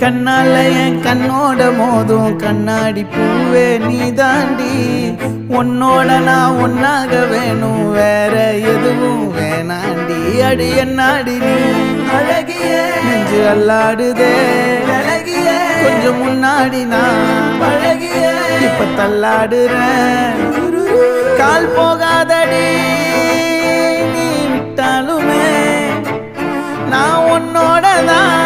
கண்ணால என் கண்ணோட மோதும் கண்ணாடி பூவே நீ தாண்டி உன்னோட நான் ஒன்னாக வேணும் வேற எதுவும் வேணாண்டி அடி என்னாடி நீ அழகிய நெஞ்சு அல்லாடுதே அழகிய கொஞ்சம் முன்னாடி நான் அழகிய இப்ப தள்ளாடுறேன் கால் போகாதடி நீ விட்டாலுமே நான் உன்னோட தான்